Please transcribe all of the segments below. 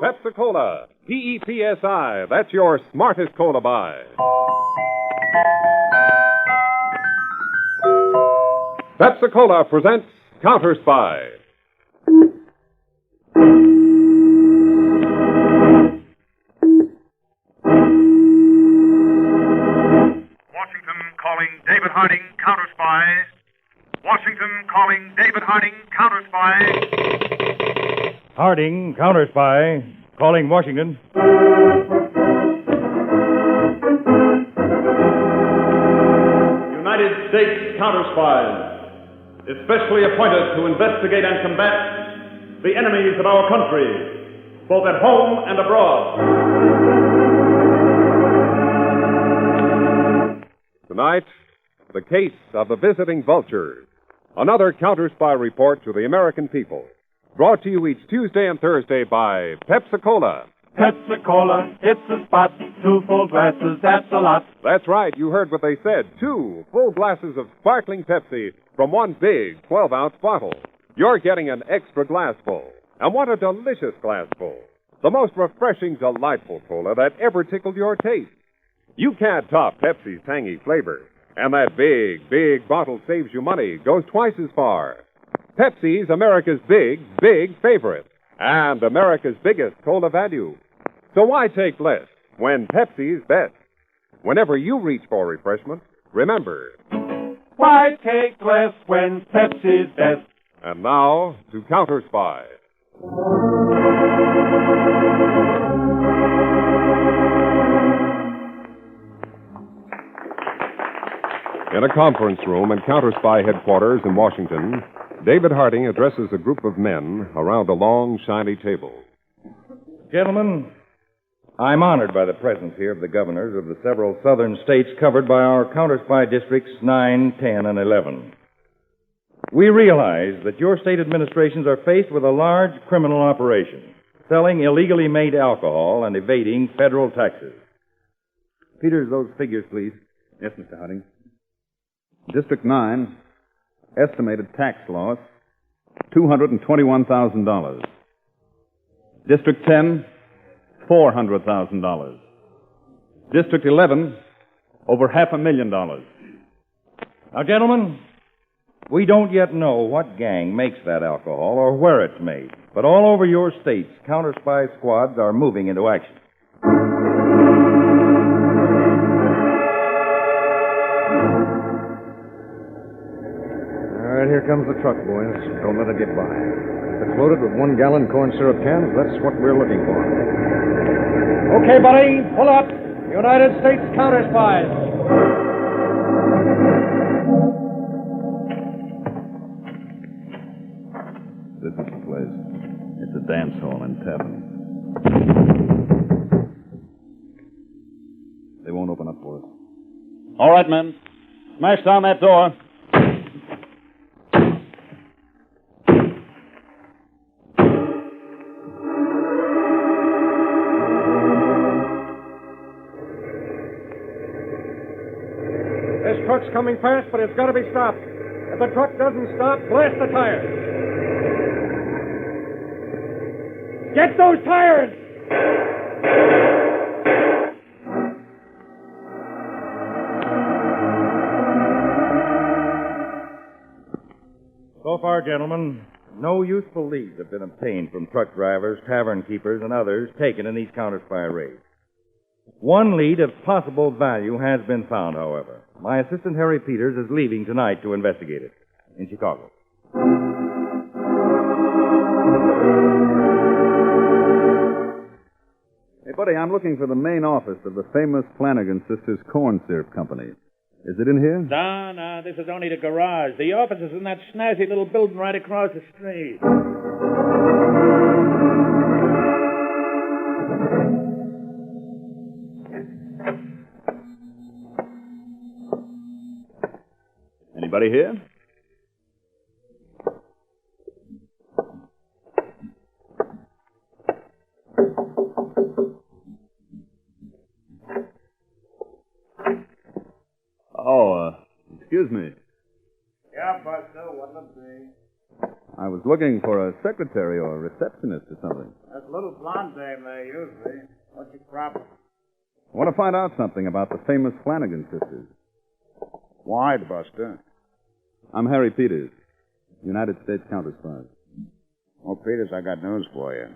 Pepsi-Cola, P-E-P-S-I, that's your smartest cola buy. Pepsi-Cola presents Counterspy. Washington calling David Harding Counterspy. Washington calling David Harding Counterspy. Harding Counterspy, calling Washington. United States Counterspies, especially appointed to investigate and combat the enemies of our country, both at home and abroad. Tonight, the case of the visiting Vultures. Another Counterspy report to the American people. Brought to you each Tuesday and Thursday by Pepsi-Cola. Pepsi-Cola, it's a spot. 2 full glasses, that's a lot. That's right, you heard what they said. 2 full glasses of sparkling Pepsi from one big 12-ounce bottle. You're getting an extra glassful. And what a delicious glassful. The most refreshing, delightful cola that ever tickled your taste. You can't top Pepsi's tangy flavor. And that big bottle saves you money, goes twice as far. Pepsi's America's big favorite. And America's biggest cola value. So why take less when Pepsi's best? Whenever you reach for refreshment, remember. Why take less when Pepsi's best? And now, to Counterspy. In a conference room in Counterspy headquarters in Washington, David Harding addresses a group of men around a long, shiny table. Gentlemen, I'm honored by the presence here of the governors of the several southern states covered by our Counterspy districts 9, 10, and 11. We realize that your state administrations are faced with a large criminal operation, selling illegally made alcohol and evading federal taxes. Peters, those figures, please. Yes, Mr. Harding. District 9, estimated tax loss, $221,000. District 10, $400,000. District 11, over $500,000. Now, gentlemen, we don't yet know what gang makes that alcohol or where it's made, but all over your states, Counterspy squads are moving into action. All right, here comes the truck, boys. Don't let it get by. If it's loaded with 1-gallon corn syrup cans, that's what we're looking for. Okay, buddy, pull up. United States Counterspies. This is the place. It's a dance hall and tavern. They won't open up for us. All right, men. Smash down that door. This truck's coming fast, but it's got to be stopped. If the truck doesn't stop, blast the tires. Get those tires! So far, gentlemen, no useful leads have been obtained from truck drivers, tavern keepers, and others taken in these Counterspy raids. One lead of possible value has been found, however. My assistant, Harry Peters, is leaving tonight to investigate it in Chicago. Hey, buddy, I'm looking for the main office of the famous Flanagan Sisters Corn Syrup Company. Is it in here? No, this is only the garage. The office is in that snazzy little building right across the street. Anybody here? Excuse me. Yeah, Buster, what'll it be? I was looking for a secretary or a receptionist or something. That little blonde dame there, usually. What's your problem? I want to find out something about the famous Flanagan sisters. Why, Buster? I'm Harry Peters, United States Counterspy. Well, Peters, I got news for you.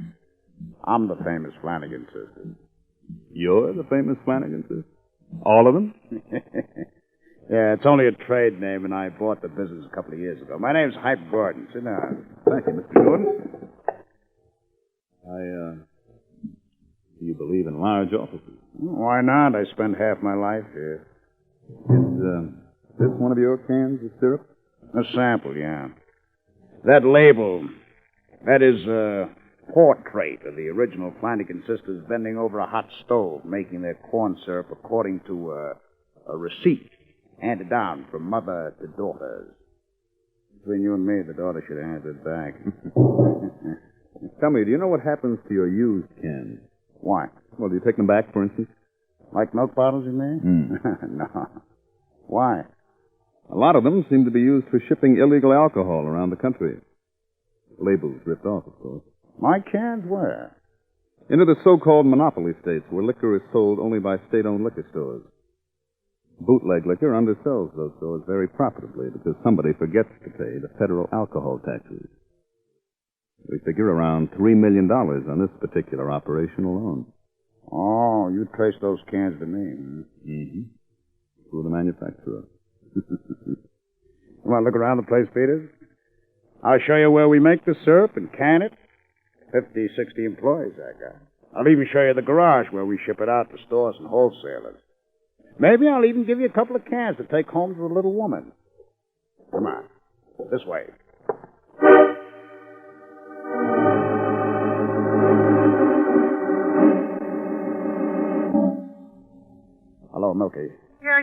I'm the famous Flanagan sisters. You're the famous Flanagan sisters? All of them? Yeah, it's only a trade name, and I bought the business a couple of years ago. My name's Hype Gordon. Sit down. Thank you, Mr. Gordon. Do you believe in large offices? Why not? I spend half my life here. Is this one of your cans of syrup? A sample, yeah. That label, that is a portrait of the original Flanagan sisters bending over a hot stove, making their corn syrup according to a receipt handed down from mother to daughters. Between you and me, the daughter should have handed it back. Tell me, do you know what happens to your used cans? Why? Well, do you take them back, for instance? Like milk bottles, you mean? No. Why? A lot of them seem to be used for shipping illegal alcohol around the country. Labels ripped off, of course. My cans where? Into the so-called monopoly states where liquor is sold only by state-owned liquor stores. Bootleg liquor undersells those stores very profitably because somebody forgets to pay the federal alcohol taxes. We figure around $3 million on this particular operation alone. Oh, you trace those cans to me, huh? Mm-hmm. Through the manufacturer. You want to look around the place, Peters? I'll show you where we make the syrup and can it. 50, 60 employees I got. I'll even show you the garage where we ship it out to stores and wholesalers. Maybe I'll even give you a couple of cans to take home to the little woman. Come on. This way. Hello, Milky. Yeah.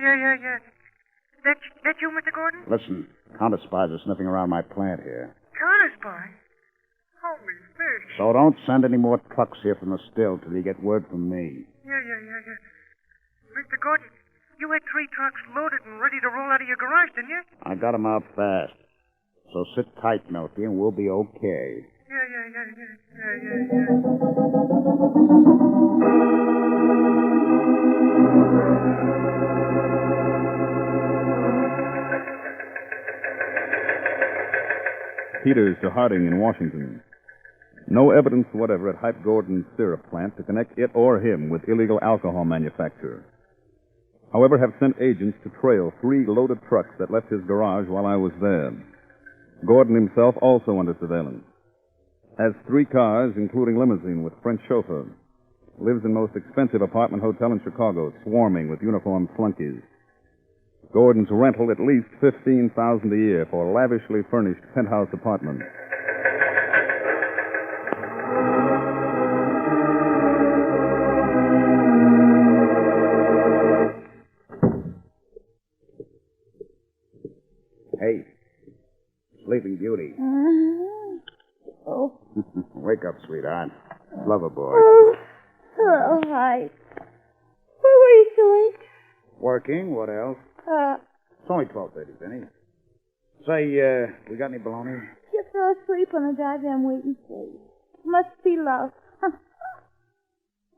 That you, Mr. Gordon? Listen, counterspies are sniffing around my plant here. Counterspy? Holy fish. So don't send any more trucks here from the still till you get word from me. Yeah. Mr. Gordon, you had 3 trucks loaded and ready to roll out of your garage, didn't you? I got 'em out fast. So sit tight, Milky, and we'll be okay. Yeah. Peters to Harding in Washington. No evidence whatever at Hype Gordon's syrup plant to connect it or him with illegal alcohol manufacture. However, have sent agents to trail 3 loaded trucks that left his garage while I was there. Gordon himself also under surveillance. Has 3 cars, including limousine with French chauffeur. Lives in most expensive apartment hotel in Chicago, swarming with uniformed flunkies. Gordon's rental at least $15,000 a year for lavishly furnished penthouse apartments. Hey, Sleeping Beauty. Oh. Wake up, sweetheart. Lover boy. Oh, hi. Where were you so late? Working. What else? It's only 12:30, Benny. Say, we got any bologna? You fell asleep on the goddamn waiting stage. Must be love.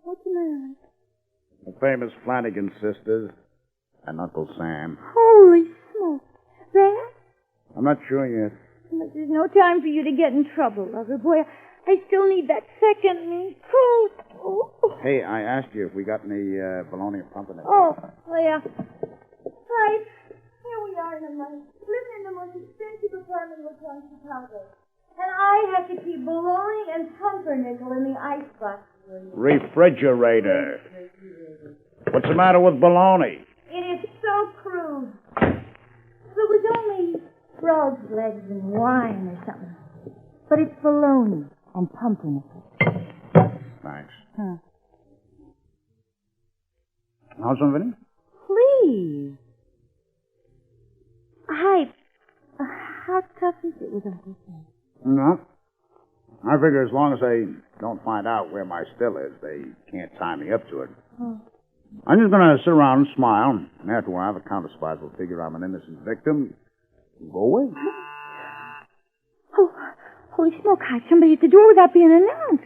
What's the matter? The famous Flanagan sisters and Uncle Sam. Holy smoke. That? I'm not sure yet. But there's no time for you to get in trouble, lover boy. I still need that second coat. Oh. Hey, I asked you if we got any bologna and pumpernickel. Oh, yeah. Right. Here we are in the money. Living in the most expensive apartment hotel in Chicago. And I have to keep bologna and pumpernickel in the icebox. Refrigerator. What's the matter with bologna? It is so crude. If it was only frog's legs and wine or something. But it's bologna and pumpernickel. Thanks. Huh. How's something? Please. Hi. How tough is it with Uncle Sam? No. I figure as long as they don't find out where my still is, they can't tie me up to it. Oh. I'm just going to sit around and smile, and after a while, the counterspies will figure I'm an innocent victim and go away. Oh, Holy smoke, Hype. Somebody at the door without being announced.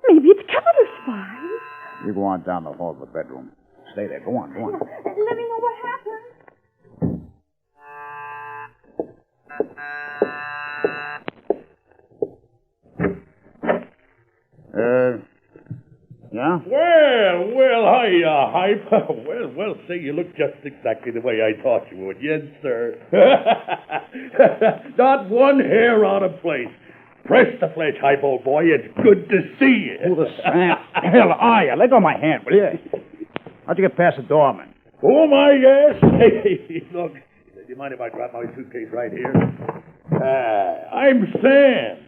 Maybe it's counterspies. You go on down the hall to the bedroom. Stay there. Go on, go on. Let me know what happened. Yeah? Well, hiya, Hype. Well, say, you look just exactly the way I thought you would. Yes, sir. Not one hair out of place. Press the flesh, Hype, old boy. It's good to see you. Who the hell are you? Let go of my hand, will you? How'd you get past the doorman? Oh, my, yes. Hey, look, do you mind if I drop my suitcase right here? I'm Sam.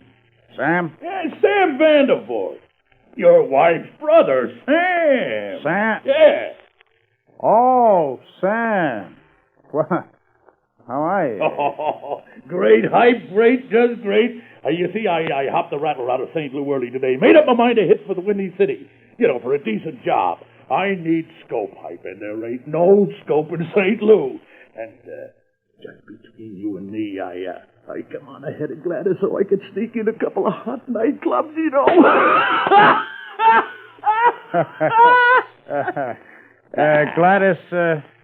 Sam? Yeah, Sam Vandervoort. Your wife's brother, Sam. Sam? Yeah. Oh, Sam. What? How are you? Oh, great, Hype, great, just great. You see, I hopped the rattle out of St. Lou early today. Made up my mind to hit for the Windy City. You know, for a decent job. I need scope, Hype, and there ain't no scope in St. Lou. And, just between you and me, I come on ahead of Gladys so I could sneak in a couple of hot nightclubs, you know. Gladys,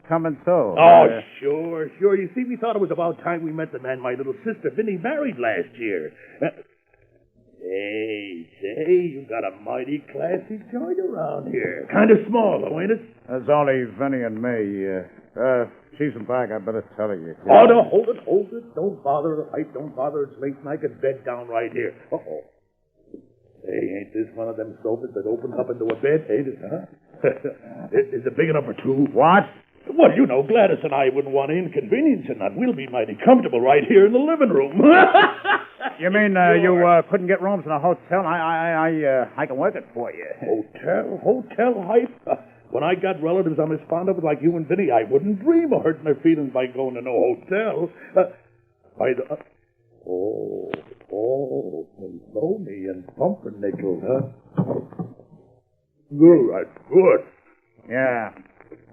coming too. Oh, sure. You see, we thought it was about time we met the man my little sister Vinny married last year. Say, you got a mighty classy joint around here. Kind of small, though, ain't it? There's only Vinny and me. She's back, I better tell you. Oh, no, hold it. Don't bother, Hype, don't bother. It's late and I could bed down right here. Uh-oh. Hey, ain't this one of them sofas that opens up into a bed, ain't it, huh? Is it big enough for two? What? Well, you know, Gladys and I wouldn't want to inconvenience you, and we'll be mighty comfortable right here in the living room. You mean you couldn't get rooms in a hotel? I can work it for you. Hotel, Hype? When I got relatives I'm as fond of like you and Vinny, I wouldn't dream of hurting their feelings by going to no hotel. Maloney and Pumpernickel, huh? Good. Yeah.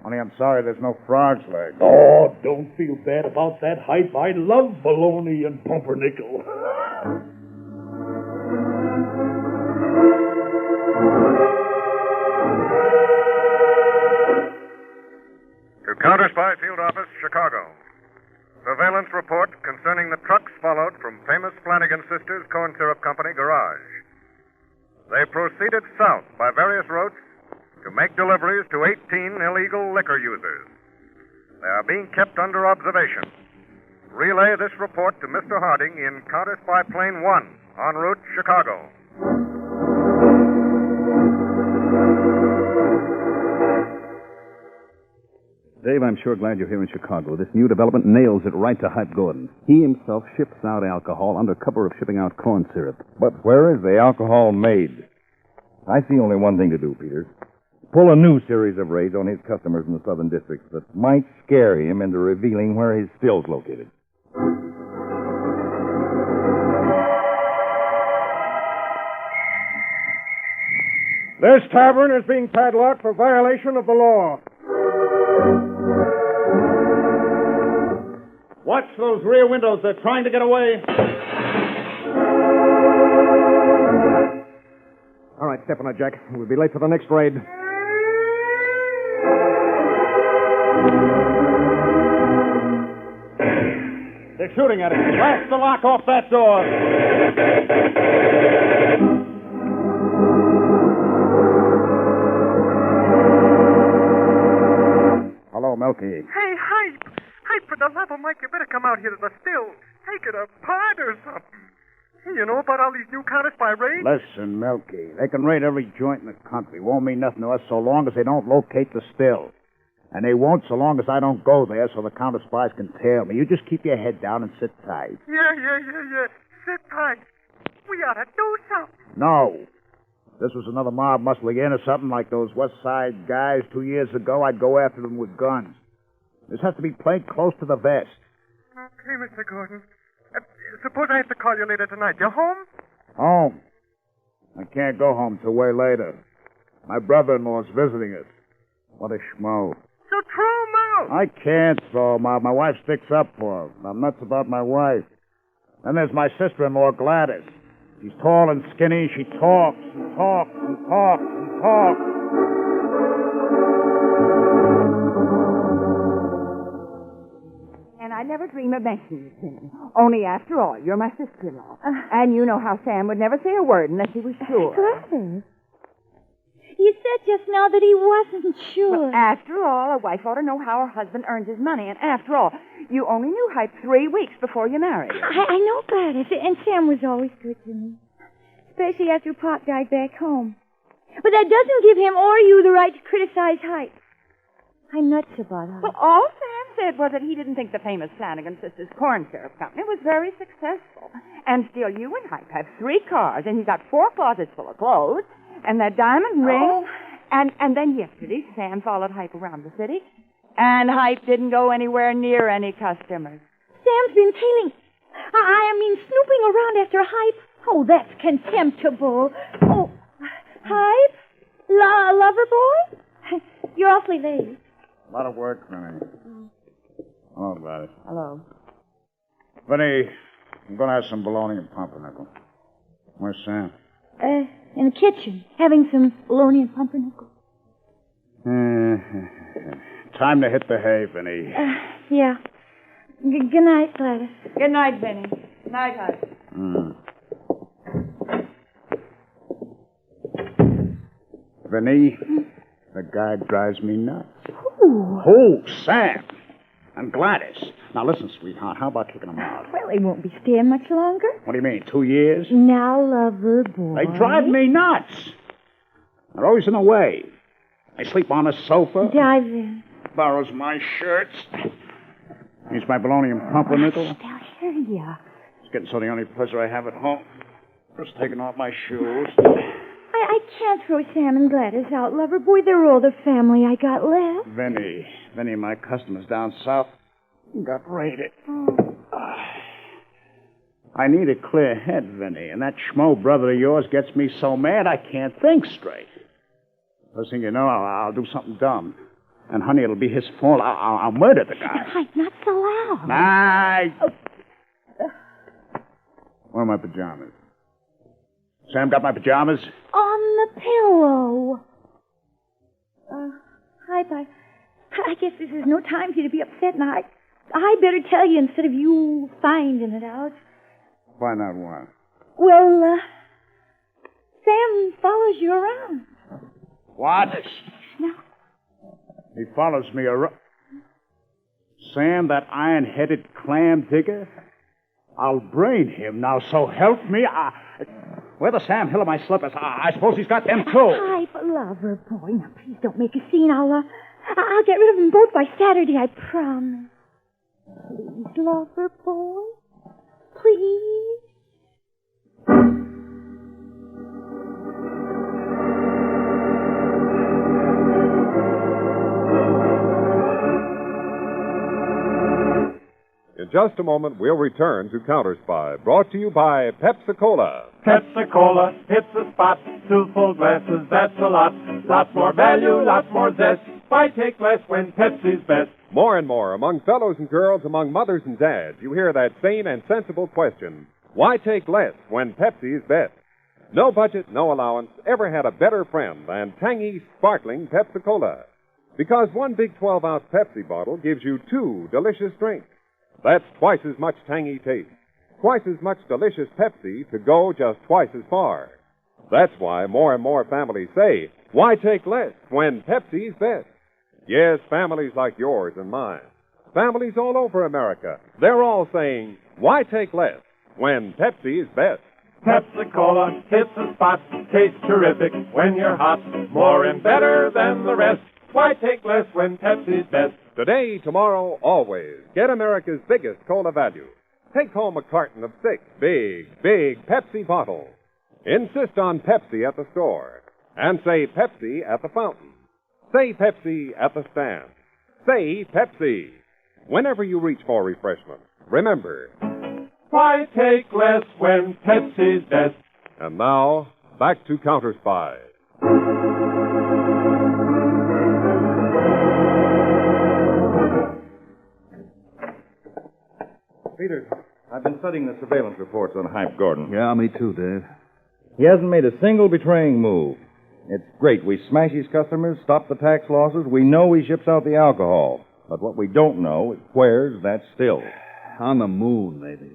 Only I'm sorry there's no frog's legs. Oh, don't feel bad about that, Hype. I love bologna and pumpernickel. To Counterspy Field Office, Chicago. Surveillance report concerning the trucks followed from famous Flanagan Sisters Corn Syrup Company garage. They proceeded south by various routes to make deliveries to 18 illegal liquor users. They are being kept under observation. Relay this report to Mr. Harding in Counterspy Plane 1 en route Chicago. Dave, I'm sure glad you're here in Chicago. This new development nails it right to Hype Gordon. He himself ships out alcohol under cover of shipping out corn syrup. But where is the alcohol made? I see only one thing to do, Peters. Pull a new series of raids on his customers in the southern districts that might scare him into revealing where his still's located. This tavern is being padlocked for violation of the law. Watch those rear windows. They're trying to get away. All right, step on it, Jack. We'll be late for the next raid. They're shooting at it. Blast the lock off that door. Hello, Milky. Hey, Hype! Hype, for the love of Mike, you better come out here to the still. Take it apart or something. Hey, you know about all these new counterspy raids? Listen, Milky, they can raid every joint in the country. Won't mean nothing to us so long as they don't locate the still. And they won't so long as I don't go there so the counterspies can tail me. You just keep your head down and sit tight. Yeah. Sit tight. We ought to do something. No. If this was another mob muscling in or something like those West Side guys 2 years ago, I'd go after them with guns. This has to be played close to the vest. Okay, Mr. Gordon. Suppose I have to call you later tonight. You home? Home? I can't go home till way later. My brother-in-law's visiting us. What a schmo. So throw him out. I can't throw him out. My wife sticks up for him. I'm nuts about my wife. Then there's my sister-in-law, Gladys. She's tall and skinny. She talks and talks and talks and talks. And I never dream of mentioning it to him. Only, after all, you're my sister-in-law. And you know how Sam would never say a word unless he was sure. Gladys, you said just now that he wasn't sure. Well, after all, a wife ought to know how her husband earns his money. And after all, you only knew Hype 3 weeks before you married him. I know, Gladys, and Sam was always good to me. Especially after Pop died back home. But that doesn't give him or you the right to criticize Hype. I'm nuts about Hype. Well, all Sam said was that he didn't think the famous Flanagan Sisters Corn Syrup Company was very successful. And still, you and Hype have 3 cars, and you got 4 closets full of clothes, and that diamond ring. And then yesterday, Sam followed Hype around the city, and Hype didn't go anywhere near any customers. Sam's been tailing... I mean, snooping around after Hype. Oh, that's contemptible. Oh, Hype? Lover boy? You're awfully late. A lot of work, Vinny. Hello, Gladys. Hello. Vinny, I'm going to have some bologna and pumpernickel. Where's Sam? In the kitchen, having some bologna and pumpernickel. Time to hit the hay, Vinny. Yeah. Good night, Gladys. Good night, Benny. Good night, Hype. Vinny, the guy drives me nuts. Ooh. Oh, Sam. And Gladys. Now, listen, sweetheart, how about kicking them out? Well, they won't be staying much longer. What do you mean, 2 years? Now, lover boy. They drive me nuts. They're always in the way. They sleep on the sofa. Dive in. Borrows my shirts. Eats my bologna and pumpernickel. They'll hear ya. It's getting so the only pleasure I have at home. Just taking off my shoes. I can't throw Sam and Gladys out, lover boy. They're all the family I got left. Vinny, my customers down south got raided. Oh. I need a clear head, Vinny, and that schmo brother of yours gets me so mad I can't think straight. First thing you know, I'll do something dumb. And, honey, it'll be his fault. I'll murder the guy. Hype, not so loud. Where are my pajamas? Sam got my pajamas? On the pillow. Hype, I guess this is no time for you to be upset, and I better tell you instead of you finding it out. Find out what? Well, Sam follows you around. What? No. He follows me around. Sam, that iron-headed clam digger? I'll brain him now, so help me. Where the Sam Hill of my slippers? I suppose he's got them, too. Hype, lover boy. Now, please don't make a scene. I'll get rid of them both by Saturday, I promise. Please, lover boy. Please. In just a moment, we'll return to Counterspy, brought to you by Pepsi-Cola. Pepsi-Cola, hits the spot. 2 full glasses, that's a lot. Lots more value, lots more zest. Why take less when Pepsi's best? More and more, among fellows and girls, among mothers and dads, you hear that sane and sensible question, why take less when Pepsi is best? No budget, no allowance ever had a better friend than tangy, sparkling Pepsi-Cola. Because one big 12-ounce Pepsi bottle gives you 2 delicious drinks. That's twice as much tangy taste, twice as much delicious Pepsi to go just twice as far. That's why more and more families say, why take less when Pepsi's best? Yes, families like yours and mine. Families all over America. They're all saying, why take less when Pepsi is best? Pepsi-Cola hits the spot. Tastes terrific when you're hot. More and better than the rest. Why take less when Pepsi's best? Today, tomorrow, always. Get America's biggest cola value. Take home a carton of 6 big Pepsi bottles. Insist on Pepsi at the store. And say Pepsi at the fountain. Say Pepsi at the stand. Say Pepsi. Whenever you reach for refreshment, remember. Why take less when Pepsi's best? And now, back to Counterspy. Peters, I've been studying the surveillance reports on Hype Gordon. Yeah, me too, Dave. He hasn't made a single betraying move. It's great. We smash his customers, stop the tax losses. We know he ships out the alcohol. But what we don't know is where's that still. On the moon, maybe.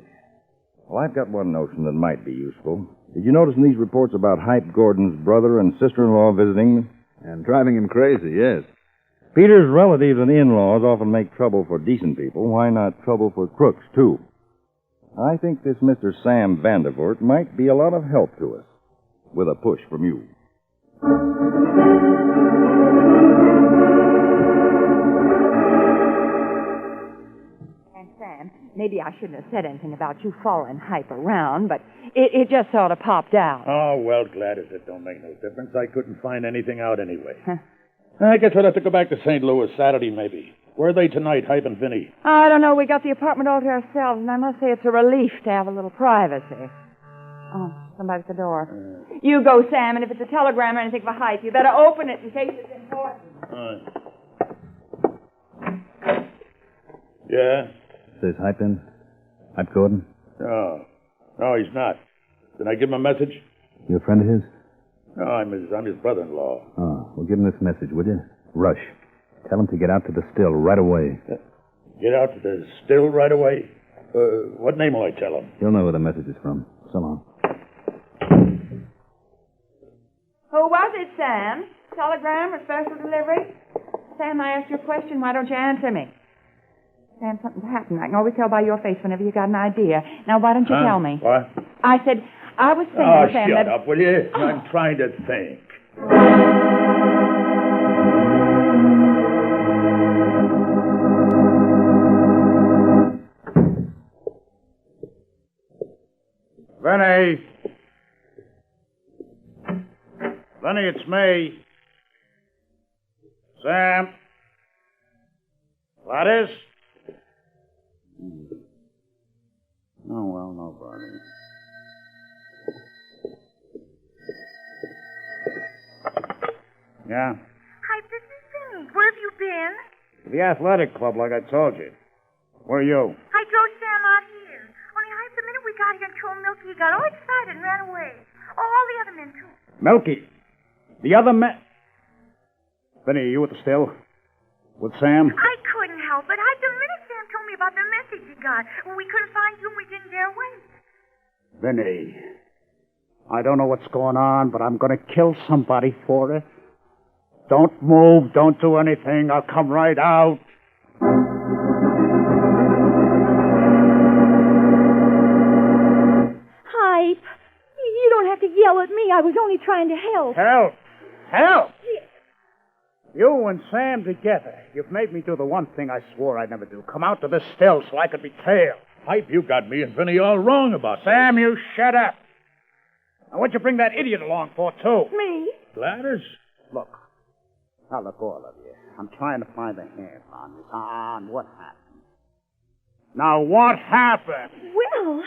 Well, I've got one notion that might be useful. Did you notice in these reports about Hype Gordon's brother and sister-in-law visiting them? And driving him crazy, yes. Peter's relatives and in-laws often make trouble for decent people. Why not trouble for crooks, too? I think this Mr. Sam Vandervoort might be a lot of help to us, with a push from you. And Sam, maybe I shouldn't have said anything about you following Hype around, but it just sort of popped out. Oh, well, Gladys, it don't make no difference. I couldn't find anything out anyway. I guess we'll have to go back to St. Louis Saturday, maybe. Where are they tonight, Hype and Vinny? I don't know. We got the apartment all to ourselves, and I must say it's a relief to have a little privacy. Oh, somebody's at the door. You go, Sam, and if it's a telegram or anything for Hype, you better open it in case it's important. Yeah? Says Hype in? Hype Gordon? No, he's not. Did I give him a message? You a friend of his? No, I'm his brother-in-law. Oh, well, give him this message, would you? Rush. Tell him to get out to the still right away. Get out to the still right away? What name will I tell him? He'll know where the message is from. So long. Who was it, Sam? Telegram or special delivery? Sam, I asked you a question. Why don't you answer me? Sam, something's happened. I can always tell by your face whenever you got an idea. Now, why don't you tell me? What? I said, I was thinking, Sam, shut that... up, will you? I'm trying to think. Vinny! Vinny, it's me. Sam? Gladys? Oh, well, nobody. Yeah? Hi, this is Vinny. Where have you been? The athletic club, like I told you. Where are you? I drove Sam out here. Only Hype, the minute we got here and told Milky, he got all excited and ran away. Oh, all the other men, too. Milky. The other men... Vinny, are you at the still? With Sam? I couldn't help it. The minute Sam told me about the message he got, we couldn't find you and we didn't dare wait. Vinny, I don't know what's going on, but I'm going to kill somebody for it. Don't move. Don't do anything. I'll come right out. Hype, you don't have to yell at me. I was only trying to help. Help! Help! You and Sam together. You've made me do the one thing I swore I'd never do. Come out to this still so I could be tailed. Hype, you got me and Vinny all wrong about this. Sam, you shut up. Now, what'd you bring that idiot along for, too? Me? Gladys? Look, all of you. I'm trying to find a hand on this. On what happened. Now, what happened? Well,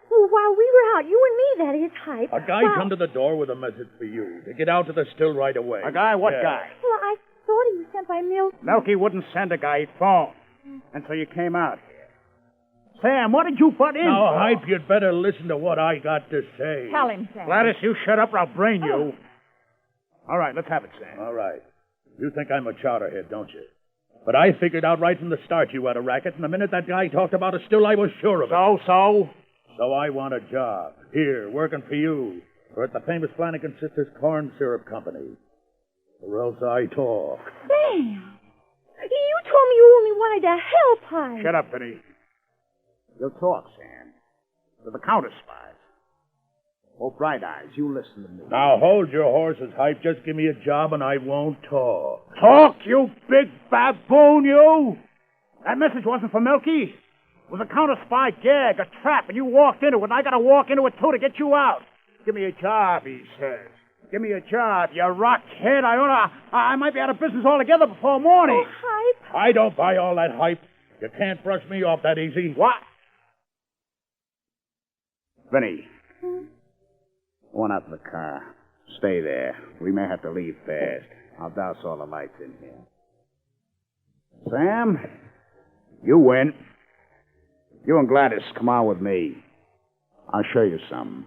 while we were out, you and me, that is, Hype. A guy come to the door with a message for you. To get out to the still right away. A guy? What guy? Well, I thought he was sent by Milky. Milky wouldn't send a guy. He'd phone. And so you came out here. Sam, what did you butt in Now, for? Hype, you'd better listen to what I got to say. Tell him, Sam. Gladys, you shut up or I'll brain you. All right, let's have it, Sam. All right. You think I'm a chowderhead, don't you? But I figured out right from the start you had a racket, and the minute that guy talked about a still, I was sure of it. So I want a job. Here, working for you. Or at the famous Flanagan Sisters Corn Syrup Company. Or else I talk. Sam, you told me you only wanted to help, Hype. Shut up, Vinny. You'll talk, Sam. To the counterspies. Oh, Bright Eyes, you listen to me. Now, hold your horses, Hype. Just give me a job and I won't talk. Talk, you big baboon, you! That message wasn't for Milky. It was a counterspy gag, a trap, and you walked into it, and I gotta walk into it, too, to get you out. Give me a job, he says. Give me a job, you rockhead. I might be out of business altogether before morning. Oh, Hype. I don't buy all that hype. You can't brush me off that easy. What? Vinny. Go on out to the car. Stay there. We may have to leave fast. I'll douse all the lights in here. Sam, you win. You and Gladys, come on with me. I'll show you something.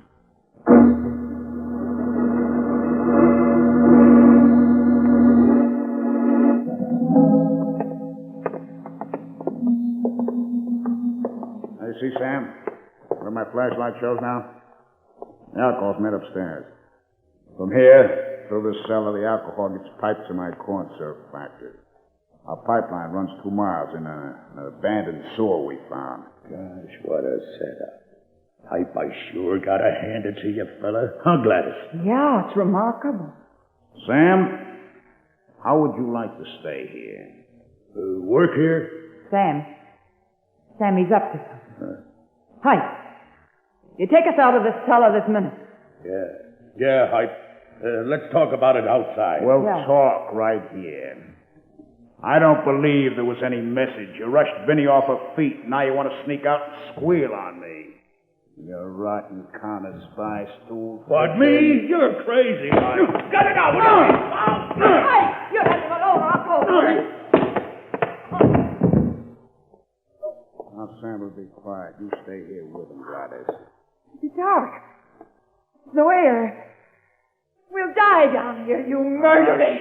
You see, Sam? Where my flashlight shows now? The alcohol's made upstairs. From here, through this cellar, the alcohol gets piped to my corn syrup factory. Our pipeline runs 2 miles in an abandoned sewer we found. Gosh, what a setup. Pipe, I sure gotta hand it to you, fella. Huh, Gladys? Yeah, it's remarkable. Sam, how would you like to stay here? Work here? Sam, he's up to something. Hype, you take us out of this cellar this minute. Yeah, Hype. Let's talk about it outside. We'll talk right here. I don't believe there was any message. You rushed Vinny off her feet. Now you want to sneak out and squeal on me. You rotten counterspy stool. What, me? You're crazy, Hype. Got it out! Hype, you let him alone or I'll call him. Now, Sam will be quiet. You stay here with him, Gladys. It's dark. No air. We'll die down here, you murdering.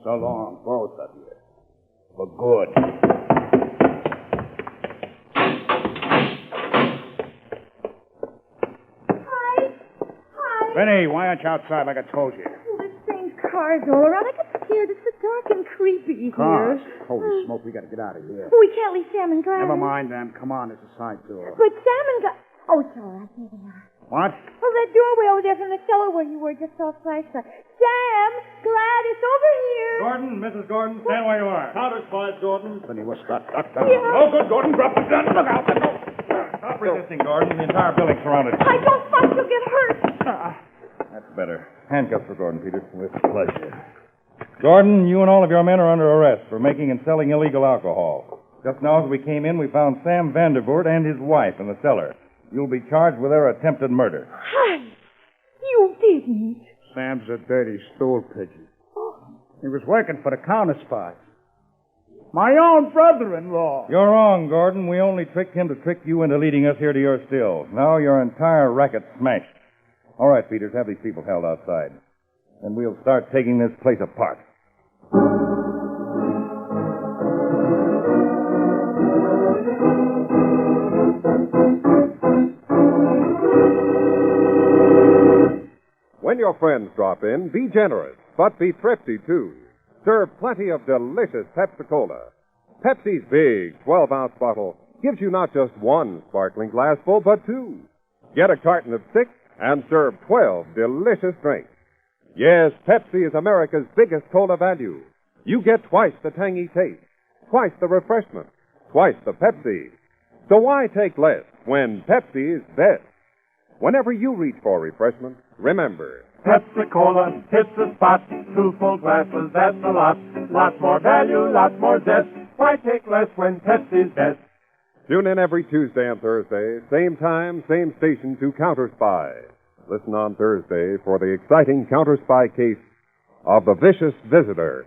So long, both of you. For good. Hi. Vinny, why aren't you outside like I told you? Oh, there's strange cars all around. I get scared. It's so dark and creepy Cars. here. Holy smoke, we gotta get out of here. Oh, we can't leave Sam and Gladys. Never mind them. Come on, there's a side door. But Sam and Gladys... Oh, it's all right. Here they are. What? Oh, that doorway over there from the cellar where you were just off flashlight. Sam, Gladys, over here. Gordon, Mrs. Gordon, stand where you are. Counterspies, Gordon. Vinny, what's that? Duck down. Yeah. No good, Gordon. Drop the gun. Look out. Stop resisting, Gordon. The entire building's surrounded. I don't fight. You'll get hurt. That's better. Handcuffs for Gordon, Peters. With pleasure. Gordon, you and all of your men are under arrest for making and selling illegal alcohol. Just now as we came in, we found Sam Vandervoort and his wife in the cellar. You'll be charged with their attempted murder. Hi. You didn't. Sam's a dirty stool pigeon. He was working for the counterspies. My own brother-in-law. You're wrong, Gordon. We only tricked him to trick you into leading us here to your stills. Now your entire racket's smashed. All right, Peters, have these people held outside. Then we'll start taking this place apart. When your friends drop in, be generous, but be thrifty, too. Serve plenty of delicious Pepsi-Cola. Pepsi's big 12-ounce bottle gives you not just one sparkling glassful, but 2. Get a carton of 6 and serve 12 delicious drinks. Yes, Pepsi is America's biggest cola value. You get twice the tangy taste, twice the refreshment, twice the Pepsi. So why take less when Pepsi is best? Whenever you reach for refreshment, remember, Pepsi-Cola hits the spot. 2 full glasses, that's a lot. Lots more value, lots more zest. Why take less when Pepsi's best? tune in every Tuesday and Thursday, same time, same station to Counterspy. Listen on Thursday for the exciting Counterspy case of the Vicious Visitor.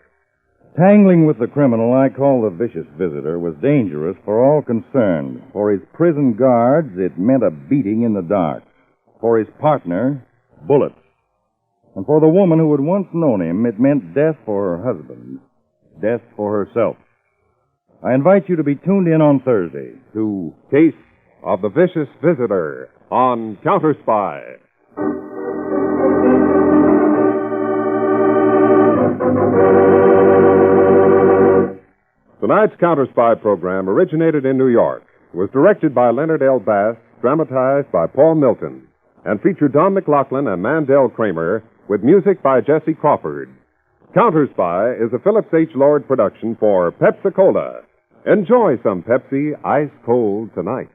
Tangling with the criminal I call the vicious visitor was dangerous for all concerned. For his prison guards, it meant a beating in the dark. For his partner, bullets. And for the woman who had once known him, it meant death for her husband, death for herself. I invite you to be tuned in on Thursday to Case of the Vicious Visitor on Counterspy. Tonight's Counterspy program originated in New York, was directed by Leonard L. Bass, dramatized by Paul Milton, and featured Don McLaughlin and Mandel Kramer, with music by Jesse Crawford. Counterspy is a Phillips H. Lord production for Pepsi-Cola. Enjoy some Pepsi ice cold tonight.